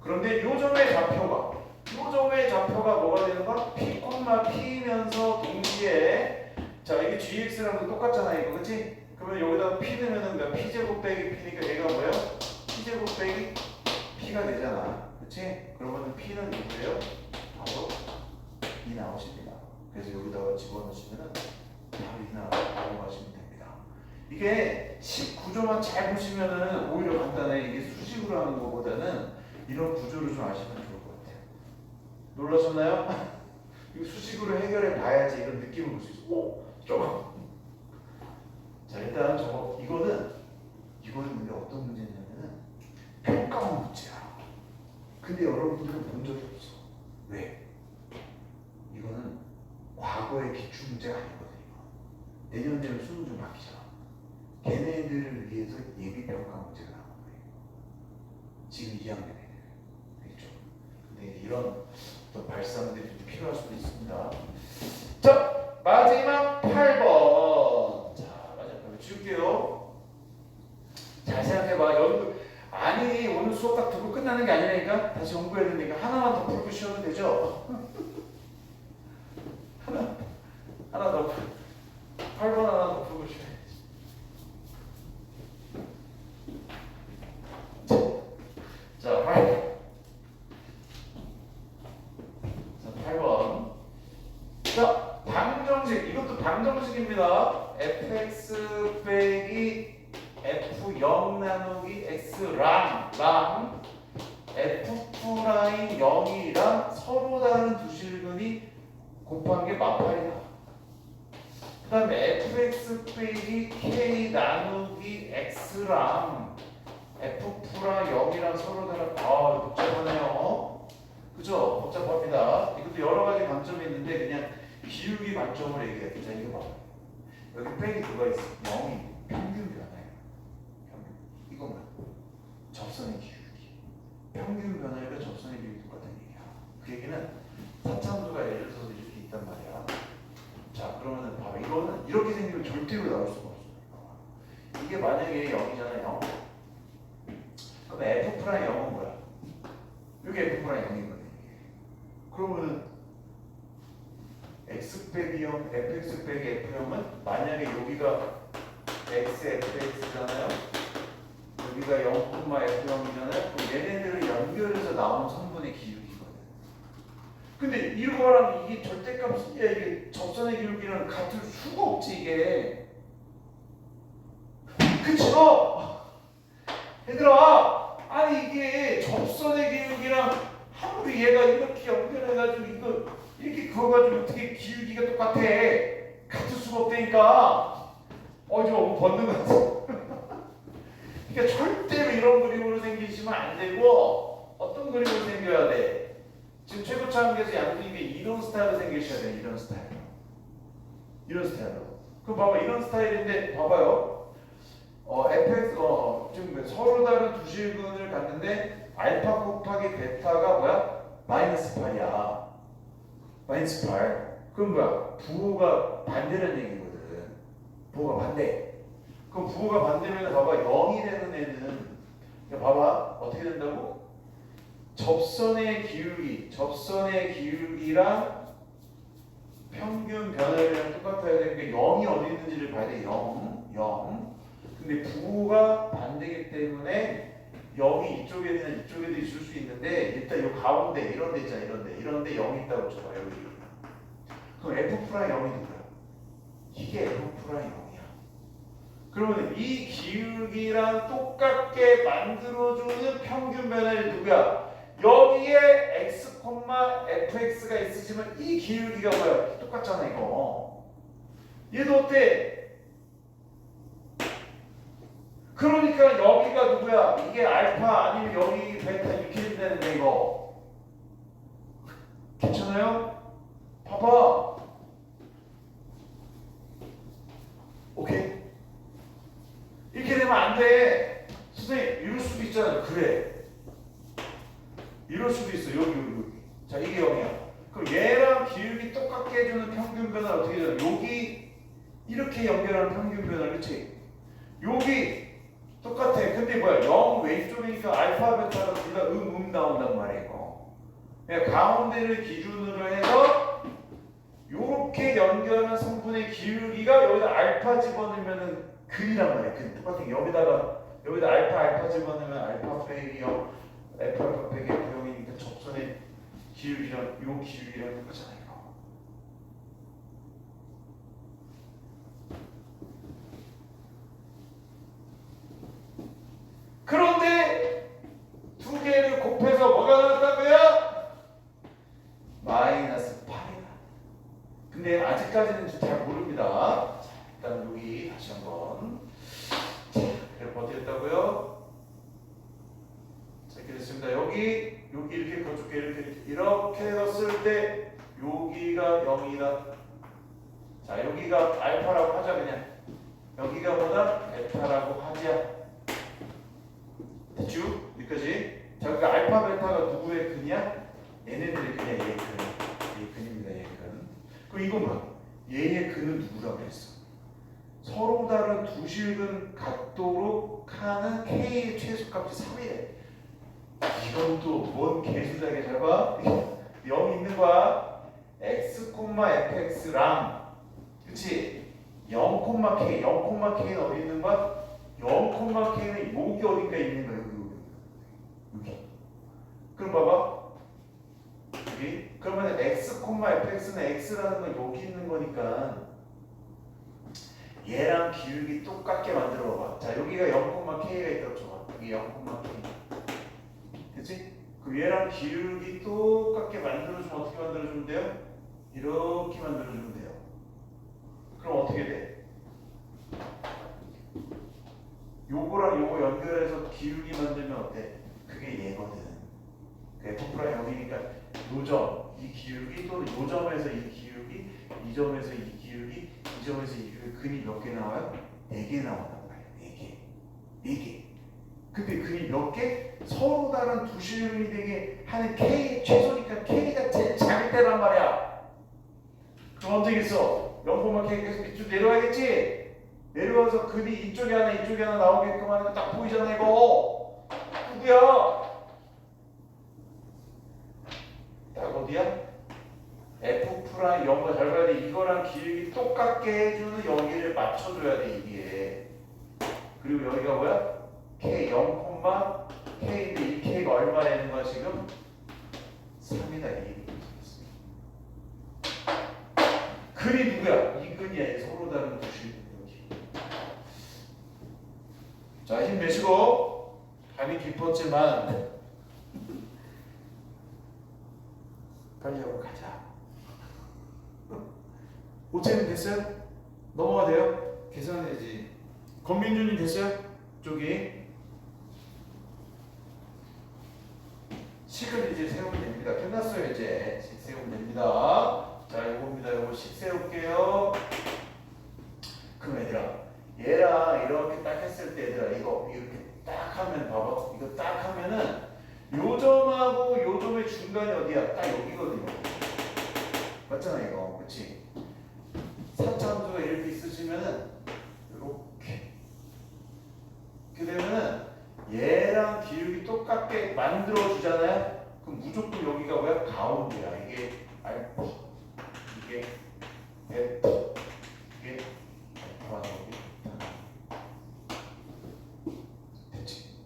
그런데 요점의 좌표가 뭐가 되는 거야? p, p면서 동시에 자 이게 gx랑도 똑같잖아 이거, 그치? 그러면 여기다가 p 넣으면은 그러니까 p제곱 빼기 p니까 얘가 뭐야? p제곱 빼기 p가 되잖아, 그치? 그러면은 p는 누구예요? 바로 2 나오십니다. 그래서 여기다가 집어넣으시면은 바로 2 나오고 가시면 됩니다. 이게 19조만 잘 보시면은 오히려 간단해. 이게 수식으로 하는 것보다는 이런 구조를 좀 아시면 좋을 것 같아요. 놀라셨나요? 이거 수식으로 해결해 봐야지 이런 느낌을 볼 수 있어. 오, 저거. 자 일단 이거는 근데 어떤 문제냐면은 평가원 문제야. 근데 여러분들은 본 적이 없어. 왜? 이거는 과거의 기출 문제가 아니거든요. 내년 되면 수능 좀 바뀌잖아. 걔네들을 위해서 예비 평가 문제가 나온 거예요. 지금 2학년 애들. 그렇죠? 근데 이런 어떤 발상들이 좀 필요할 수도 있습니다. 자, 마지막 8번. 자, 마지막 8번 지울게요. 잘 생각해봐. 여러분, 아니 오늘 수업 딱 듣고 끝나는 게 아니라니까. 다시 공부해야 되니까 하나만 더 풀고 쉬어도 되죠? 하나 더 8번 하나 더 풀고 쉬어야지. 자, 8번. 자, 8번. 자, 방정식. 이것도 방정식입니다. fx 빼기 f0 나누기 x랑 f 프라임 0이랑 서로 다른 두 실근이 곱한 게 마팔이다. 그 다음에 fx 빼기 k 나누기 x랑 f 프라 0이랑 서로 다른 복잡하네요. 그죠? 복잡합니다. 이것도 여러 가지 관점이 있는데 그냥 기울기 관점을 얘기해. 자 이거 봐. 여기 빼기 누가 있어? 0이 평균 변화예요. 평균. 이거 뭐야? 접선의 기울기. 평균 변화율과 접선의 기울기 똑같은 얘기야. 그 얘기는 사차함수가 예를 들어서 이렇게 있단 말이야. 자 그러면은 봐봐. 이거는 이렇게 생기면 절대로 나올 수가 없어. 이게 만약에 0이잖아요. 그럼 f 프라임 0은 뭐야? 이게 f 프라임 0이거든. 그러면은 x 빼기 0, fx 빼기 f0은 만약에 여기가 x, fx잖아요. 여기가 0, f0이잖아요. 그럼 얘네들을 연결해서 나온 성분의 기울기거든. 근데 이거랑 이게 절대값이야. 이게 접선의 기울기는 같을 수가 없지 이게. 그쵸? 얘들아 아니 이게 접선의 기울기랑 아무리 얘가 이렇게 연결해가지고 이거 이렇게 그어가지고 어떻게 기울기가 똑같아? 같을 수가 없다니까. 좀 벗는 거 같아. 그러니까 절대로 이런 그림으로 생기시면 안 되고 어떤 그림으로 생겨야 돼? 지금 최고차원계에서 양수인 게 이런 스타일로 생기셔야 돼. 이런 스타일로. 이런 스타일로. 그럼 봐봐 이런 스타일인데 봐봐요. fx 지금 서로 다른 두 실근을 갖는데 알파 곱하기 베타가 뭐야? 마이너스 8이야. 마이너스 8. 그럼 뭐야? 부호가 반대라는 얘기거든. 부호가 반대. 그럼 부호가 반대면 봐봐 0이 되는 애는 봐봐 어떻게 된다고? 접선의 기울기랑 평균 변화량이랑 똑같아야 되니까 0이 어디 있는지를 봐야 돼. 0. 근데 부호가 반대이기 때문에 0이 이쪽에는 이쪽에도 있을 수 있는데 일단 이 가운데 이런 데 있잖아. 이런데 0이 있다고 쳐봐. 여기. 그럼 F 프라임 0이 누구야? 이게 F 프라임 0이야. 그러면 이 기울기랑 똑같게 만들어주는 평균 변화율이 누구야? 여기에 x, fx가 있으시면 이 기울기가 뭐야? 똑같잖아 이거. 얘도 어때? 그러니까 여기가 누구야? 이게 알파 아니면 여기 베타 이렇게 된다는데 이거. 괜찮아요? 봐봐. 오케이? 이렇게 되면 안 돼. 선생님 이럴 수도 있잖아요. 그래. 이럴 수도 있어. 여기. 자 이게 0이야. 그럼 얘랑 기울기 똑같게 해주는 평균 변화 어떻게 되나? 여기 이렇게 연결하는 평균 변화 그렇지? 여기 똑같아. 근데 뭐야? 0 왼쪽이니까 알파 베타가 둘 다 나온단 말이야 이거. 그러니까 가운데를 기준으로 해서 요렇게 연결하는 성분의 기울기가 여기다 알파 집어넣으면은 근이란 말이야. 근 똑같은 게 여기다 알파 집어넣으면 알파 빼기 0 F알파 빼기 F0이니까 접선의 기울기랑 요 기울기랑 똑같잖아 이거. 그런데 두 개를 곱해서 뭐가 나왔다고요? 마이너스 8이다. 근데 아직까지는 잘 모릅니다. 자, 일단 여기 다시 한번. 자, 그래프 어떻게 됐다고요? 자, 이렇게 됐습니다. 여기 이렇게 그쪽에 이렇게 넣었을 때 여기가 0이다. 자, 여기가 알파라고 하자 그냥. 여기가 뭐다? 베타라고 하자. 됐죠? 여기까지. 자, 그러니까 알파 베타가 누구의 근이야? 얘네들의 근이야. 얘의 근입니다. 얘의 근. 그럼 이건 뭐야? 얘의 근은 누구라고 그랬어? 서로 다른 두 실근 같도록 하는 K의 최소값이 3이래. 이건 또 뭔 개수작에 잘 봐? 0 있는 거야. x, fx랑 그치? 0,k 0,k는 어디 있는 거야? 0,k는 여기 어딘가 있는 거야. 여기. 그럼 봐봐. 여기. 그러면 x, fx는 x라는 건 여기 있는 거니까 얘랑 기울기 똑같게 만들어 봐봐. 자, 여기가 0,k가 있다고 쳐봐. 여기 0,k. 그치? 그 얘랑 기울기 똑같게 만들어주면 어떻게 만들어주면 돼요? 이렇게 만들어주면 돼요. 그럼 어떻게 돼? 요거랑 요거 연결해서 기울기 만들면 어때? 그게 얘거든. 그 F 프라임 여기니까 요점, 이 기울기 또는 요점에서 이 기울기, 이 점에서 이 기울기, 이 점에서 이 기울기 근이 몇 개 나와요? 4개 나온단 말이야. 4개. 근데 근이 몇 개? 서로 다른 두 실근이 되게 하는 K 최소니까 K가 제일 작을 때란 말이야. 그럼 어떻게 했어? 0,K 계속 밑으로 내려와야겠지? 내려와서 근이 이쪽에 하나 나오게끔 하는 거 딱 보이잖아 이거. 누구야? 딱 어디야? F 프라임 0과 잘 봐야 돼. 이거랑 기울기 똑같게 해주는 여기를 맞춰줘야 돼 이게. 그리고 여기가 뭐야? K 0,K인데 이 K가 얼마 되는 거야 지금? 3이다 이 근이 누구야? 이 근이야. 서로 다른 두실. 자, 힘내시고 밤이 깊었지만 빨리 하고 가자. 오채님 됐어요? 넘어가 돼요? 계산해야지. 권민준님 됐어요? 쪽이 식을 이제 세우면 됩니다. 끝났어요. 이제 식 세우면 됩니다. 자, 이겁니다. 이거 식 세울게요. 그럼 얘들아, 얘랑 이렇게 딱 했을 때 얘들아, 이거 이렇게 딱 하면 봐봐. 이거 딱 하면은 요 점하고 요 점의 중간이 어디야? 딱 여기거든요. 맞잖아 이거, 그렇지? 사차함수가 이렇게 있으시면은 이렇게 되면은 얘랑 기울기 똑같게 만들어 주잖아요. 그럼 무조건 여기가 뭐야? 가운데야. 이게 알파, 이게 베타, 이게 알파 나오기. 됐지?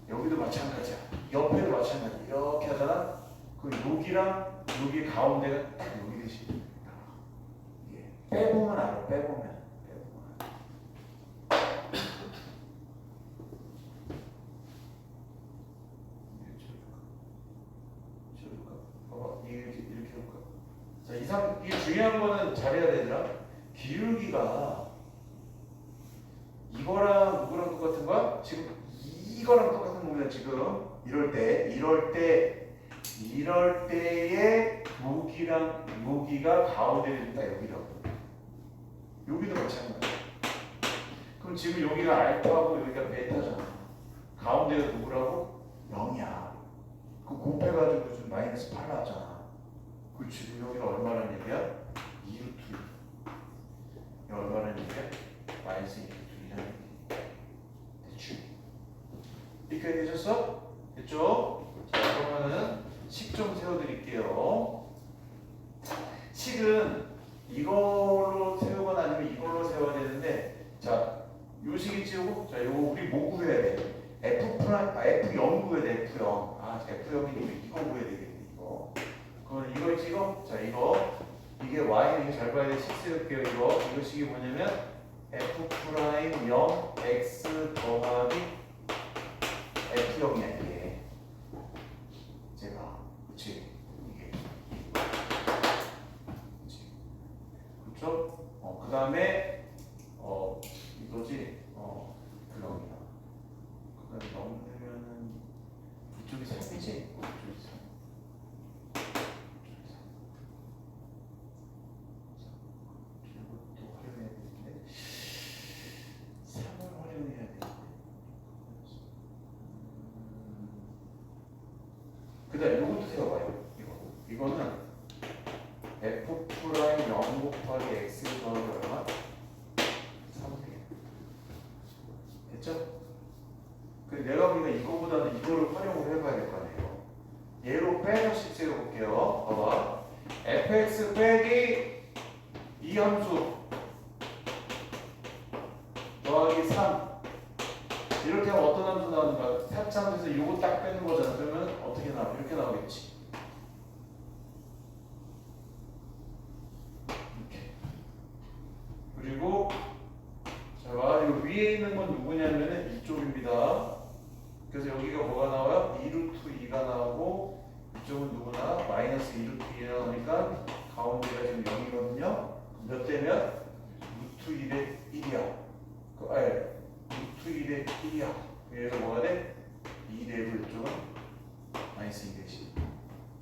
여기도 마찬가지야. 옆에도 마찬가지. 이렇게 하잖아. 그럼 여기랑 여기 가운데가 딱 여기 되시. 빼보면 알아. 빼보면. 이렇게 해볼까? 자, 이게 중요한 거는 잘해야 되더라. 기울기가 이거랑 누구랑 똑같은 거야? 지금 이거랑 똑같은 겁니다. 지금 이럴 때의 여기랑 여기가 가운데 된다. 여기라고. 여기도 마찬가지야. 그럼 지금 여기가 알파고 여기가 베타잖아. 가운데가 누구라고? 0이야. 그 곱해가지고 좀 마이너스 8 나왔잖아. 그 지금 여기가 얼마라는 얘기야? 2루트. 이게 얼마라는 얘기야? 마이너스 2루트이라는 얘기. 됐죠? 이렇게 되셨어? 됐죠? 자, 그러면은 식 좀 세워드릴게요. 식은 이걸로 세우거나 아니면 이걸로 세워야 되는데, 자, 요 식이 지우고, 자, 요거 우리 뭐 구해야 돼? F0 구해야 돼, F0. F0이니까 이거 구해야 되겠네, 이거. 그러면 이걸 찍어? 자, 이게 Y는 잘 봐야 돼. 식 세울게요, 이거 식이 뭐냐면, F'0 X 더하기 F0이야, 이게. 제가. 그치? 이게. 그치? 그쵸? 그 다음에, 이거지? 그럼이야. 그 다음에 넘으면은, 이쪽이 3이지? 이쪽이 3. 이것도 활용해야 되는데, 3을 활용해야 되는데. 그 다음에 이것도 세워봐요. 이거는 F 프라임 0 곱하기 X 더하기 얼마? 3이에요. 됐죠? 내가 보니까 이거보다는 이거를 활용을 해봐야 될 거 아니에요. 얘로 빼서 식 세워볼게요. 봐봐. fx 빼기 이 함수 더하기 3 이렇게 하면 어떤 함수 나오는가? 사차함수에서 이거 딱 빼는 거잖아. 그러면 어떻게 나와? 이렇게 나오겠지. 이렇게. 그리고 자, 이 위에 있는 건 누구냐면은 이쪽입니다. 그래서 여기가 뭐가 나와요? 2루트 2가 나오고 이쪽은 누구나? 마이너스 2루트 2가 나오니까 가운데가 지금 0이거든요. 몇 대면? 루트 1의 1이야. 루트 1의 1이야. 얘가 뭐가 돼? 2대고 이쪽은 마이너스 2 대시.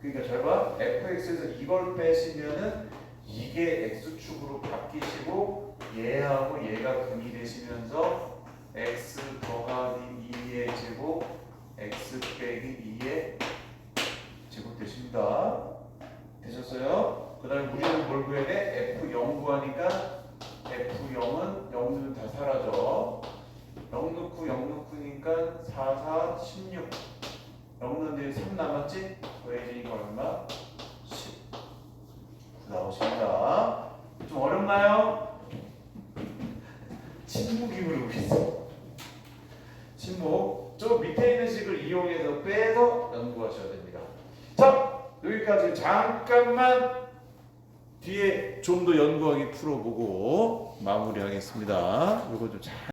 그러니까 잘 봐. fx에서 이걸 빼시면은 이게 x축으로 바뀌시고 얘하고 얘가 분이 되시면서 x 더하기 2의 제곱 x 빼기 2의 제곱 되십니다. 되셨어요? 그 다음에 우리는 뭘 구해야 돼? F0 구하니까 F0은 0은 다 사라져. 0 넣고 0 넣고니까 4, 4, 16 0 넣는데 3 남았지? 더해지니까 얼마? 10 나오십니다. 좀 어렵나요? 침묵이 부르고 있어. 침묵. 저 밑에 있는 식을 이용해서 빼서 연구하셔야 됩니다. 자, 여기까지 잠깐만 뒤에 좀 더 연구하기 풀어보고 마무리하겠습니다. 이거 좀 잘